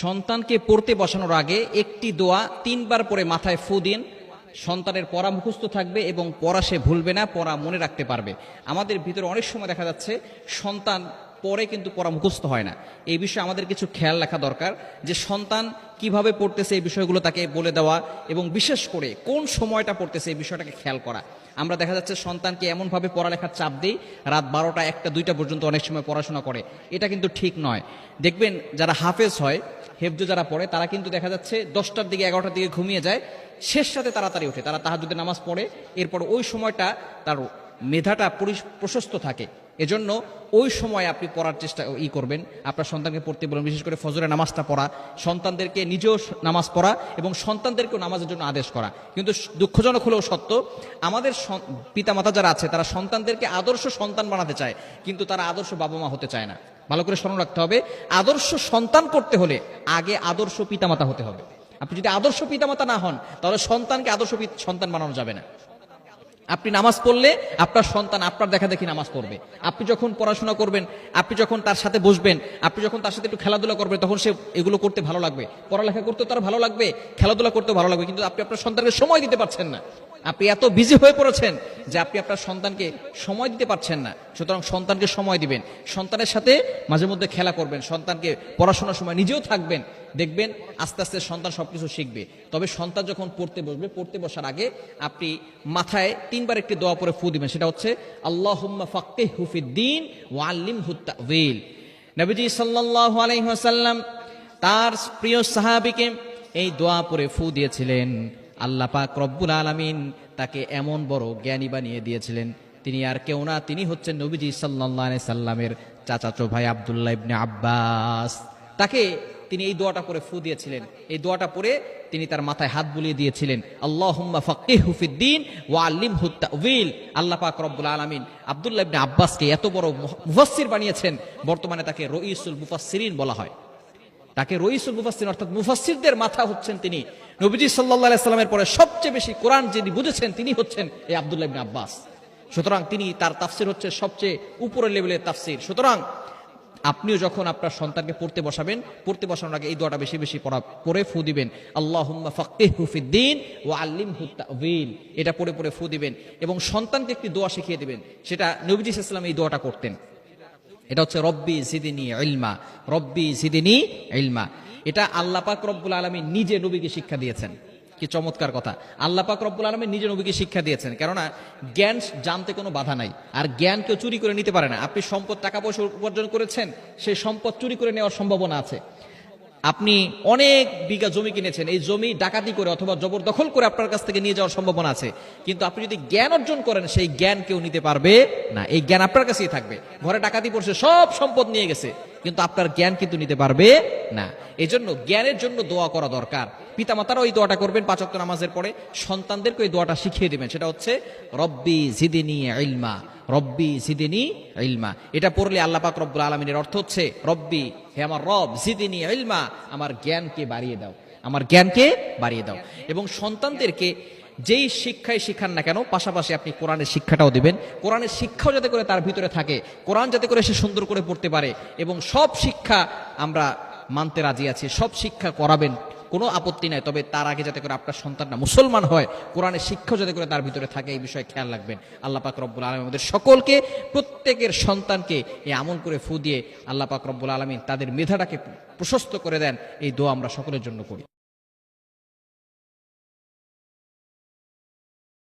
সন্তানকে পড়তে বসানোর আগে একটি দোয়া 3 বার পরে মাথায় ফু দিন। সন্তানের পড়া মুখস্থ থাকবে এবং পড়া সে ভুলবে না, পড়া মনে রাখতে পারবে। আমাদের ভিতরে অনেক সময় দেখা যাচ্ছে সন্তান পড়ে কিন্তু পড়া মুখস্থ হয় না। এই বিষয়ে আমাদের কিছু খেয়াল রাখা দরকার যে সন্তান কিভাবে পড়তেছে এই বিষয়গুলো তাকে বলে দেওয়া, এবং বিশেষ করে কোন সময়টা পড়তেছে এই বিষয়টাকে খেয়াল করা। আমরা দেখা যাচ্ছে সন্তানকে এমনভাবে পড়ালেখার চাপ দিই, রাত 12টা 1টা 2টা পর্যন্ত অনেক সময় পড়াশোনা করে। এটা কিন্তু ঠিক নয়। দেখবেন যারা হাফেজ হয়, হেফজ যারা পড়ে, তারা কিন্তু দেখা যাচ্ছে 10টার দিকে 11টার দিকে ঘুমিয়ে যায়, শেষ সাথে তাড়াতাড়ি ওঠে, তারা তাহাজ্জুদের নামাজ পড়ে। এরপর ওই সময়টা তার মেধাটা প্রশস্ত থাকে। এজন্য ওই সময় আপনি পড়ার চেষ্টা করবেন, আপনার সন্তানকে পড়তে বলুন। বিশেষ করে ফজরের নামাজটা পড়া, সন্তানদেরকে নিজেও নামাজ পড়া এবং সন্তানদেরকেও নামাজের জন্য আদেশ করা। কিন্তু দুঃখজনক হলেও সত্য, আমাদের পিতামাতা যারা আছে তারা সন্তানদেরকে আদর্শ সন্তান বানাতে চায়, কিন্তু তারা আদর্শ বাবা মা হতে চায় না। ভালো করে স্মরণ রাখতে হবে, আদর্শ সন্তান করতে হলে আগে আদর্শ পিতামাতা হতে হবে। আপনি যদি আদর্শ পিতামাতা না হন, তাহলে সন্তানকে আদর্শ সন্তান বানানো যাবে না। আপনি নামাজ পড়লে আপনার সন্তান আপনার দেখা দেখি নামাজ পড়বে। আপনি যখন পড়াশোনা করবেন, আপনি যখন তার সাথে বসবেন, আপনি যখন তার সাথে একটু খেলাধুলা করবেন, তখন সে এগুলো করতে ভালো লাগবে। পড়ালেখা করতে তার ভালো লাগবে, খেলাধুলা করতেও ভালো লাগবে। কিন্তু আপনি আপনার সন্তানকে সময় দিতে পারছেন না। আপনি এত বিজি হয়ে পড়েছেন যে আপনি আপনার সন্তানকে সময় দিতে পারছেন না। সুতরাং সন্তানকে সময় দিবেন, সন্তানের সাথে মাঝে মধ্যে খেলা করবেন, সন্তানকে পড়াশোনার সময় নিজেও থাকবেন। দেখবেন আস্তে আস্তে সন্তান সবকিছু শিখবে। তবে সন্তান যখন পড়তে বসবে, পড়তে বসার আগে আপনি মাথায় 3 বার একটি দোয়া পরে ফু দিবেন। সেটা হচ্ছে আল্লাহুম্মা ফাক্কিহহু ফিদ্দীন ওয়া আল্লিমহু তা'ওয়ীল। নবীজি সাল্লাল্লাহু আলাইহি ওয়াসাল্লাম তার প্রিয় সাহাবীকে এই দোয়া পরে ফু দিয়েছিলেন। আল্লাহ পাক রব্বুল আলামিন তাকে এমন বড় জ্ঞানী বানিয়ে দিয়েছিলেন, তিনি আর কেউ না, তিনি হচ্ছেন নবীজি সাল্লাল্লাহু আলাইহি সাল্লামের চাচাতো ভাই আব্দুল্লাহ ইবনে আব্বাস। তাকে তিনি এই দোয়াটা পরে ফু দিয়েছিলেন। এই দোয়াটা পরে তিনি তার মাথায় হাত বুলিয়ে দিয়েছিলেন, আল্লাহুম্মা ফাক্কিহহু ফিদ্দীন ওয়া আল্লিমহু তা'ওয়ীল। আল্লাহ পাক রব্বুল আলামিন আব্দুল্লাহ ইবনে আব্বাসকে এত বড় মুফাসসির বানিয়েছেন, বর্তমানে তাকে রাইসুল মুফাসসিরিন বলা হয়। তাকে রাইসুল মুফাসসিরিন অর্থাৎ মুফাসসিরদের মাথা হচ্ছেন তিনি। নবীজি সাল্লাল্লাহু আলাইহি সাল্লামের পরে সবচেয়ে বেশি কোরআন যিনি বুঝেছেন তিনি হচ্ছেন এই আব্দুল্লাহ ইবনে আব্বাস। সুতরাং তিনি, তার তাফসির হচ্ছে সবচেয়ে উপরের লেভেলের তাফসির। সুতরাং আপনিও যখন আপনার সন্তানকে পড়তে বসাবেন, পড়তে বসানোর আগে এই দোয়াটা বেশি বেশি পড়ে ফু দিবেন, আল্লাহুম্মা ফাক্কিহহু ফিদ্দীন ওয়া আল্লিমহু তা'ওয়ীল। এটা পড়ে পড়ে ফু দিবেন এবং সন্তানকে একটি দোয়া শিখিয়ে দিবেন। সেটা নবীজি সাল্লাল্লাহু আলাইহি ওয়াসাল্লাম এই দোয়াটা করতেন। এটা হচ্ছে রব্বি জিদনি ইলমা, রব্বি জিদনি ইলমা। এটা আল্লাহ পাক রব্বুল আলামিন নিজে নবীকে শিক্ষা দিয়েছেন। কি চমৎকার কথা! আল্লাহ পাক রব্বুল আলামিন নিজে নবীকে শিক্ষা দিয়েছেন। কেননা জ্ঞান জানতে কোনো বাধা নাই, আর জ্ঞান কেউ চুরি করে নিতে পারে না। আপনি সম্পদ, টাকা পয়সা উপার্জন করেছেন, সেই সম্পদ চুরি করে নেওয়ার সম্ভাবনা আছে। আপনি অনেক বিঘা জমি কিনেছেন, এই জমি ডাকাতি করে অথবা জবরদখল করে আপনার কাছ থেকে নিয়ে যাওয়ার সম্ভাবনা আছে। কিন্তু আপনি যদি জ্ঞান অর্জন করেন, সেই জ্ঞান কেউ নিতে পারবে না। এই জ্ঞান আপনার কাছেই থাকবে। ঘরে ডাকাতি পড়ছে, সব সম্পদ নিয়ে গেছে, কিন্তু আপনার জ্ঞান কিন্তু নিতে পারবে না। এই জন্য জ্ঞানের জন্য দোয়া করা দরকার। পিতামাতারাও এই দোয়াটা করবেন 5 ওয়াক্ত নামাজের পরে, সন্তানদেরকে এই দোয়াটা শিখিয়ে দিবেন। সেটা হচ্ছে রব্বি জিদনি ইলমা, রব্বি জিদনি ইলমা। এটা পড়লে আল্লাহ পাক রব্বুল আলামিনের অর্থ হচ্ছে, রব্বি, হে আমার রব, জিদনি ইলমা, আমার জ্ঞানকে বাড়িয়ে দাও, আমার জ্ঞানকে বাড়িয়ে দাও। এবং সন্তানদেরকে যেই শিক্ষায় শিখান না কেন, পাশাপাশি আপনি কোরআনের শিক্ষাটাও দিবেন। কোরআনের শিক্ষাও যাতে করে তার ভিতরে থাকে, কোরআন যাতে করে সে সুন্দর করে পড়তে পারে। এবং সব শিক্ষা আমরা মানতে রাজি আছি, সব শিক্ষা করাবেন, কোনো আপত্তি নাই। তবে তার আগে যাতে করে আপনার সন্তানরা মুসলমান হয়, কোরআনের শিক্ষা যাতে করে তার ভিতরে থাকে, এই বিষয়ে খেয়াল রাখবেন। আল্লাহ পাক রব্বুল আলামিন আমাদের সকলকে, প্রত্যেকের সন্তানকে এই আমল করে ফু দিয়ে আল্লাহ পাক রব্বুল আলামিন তাদের মেধাটাকে প্রশস্ত করে দেন। এই দোয়া আমরা সকলের জন্য করি।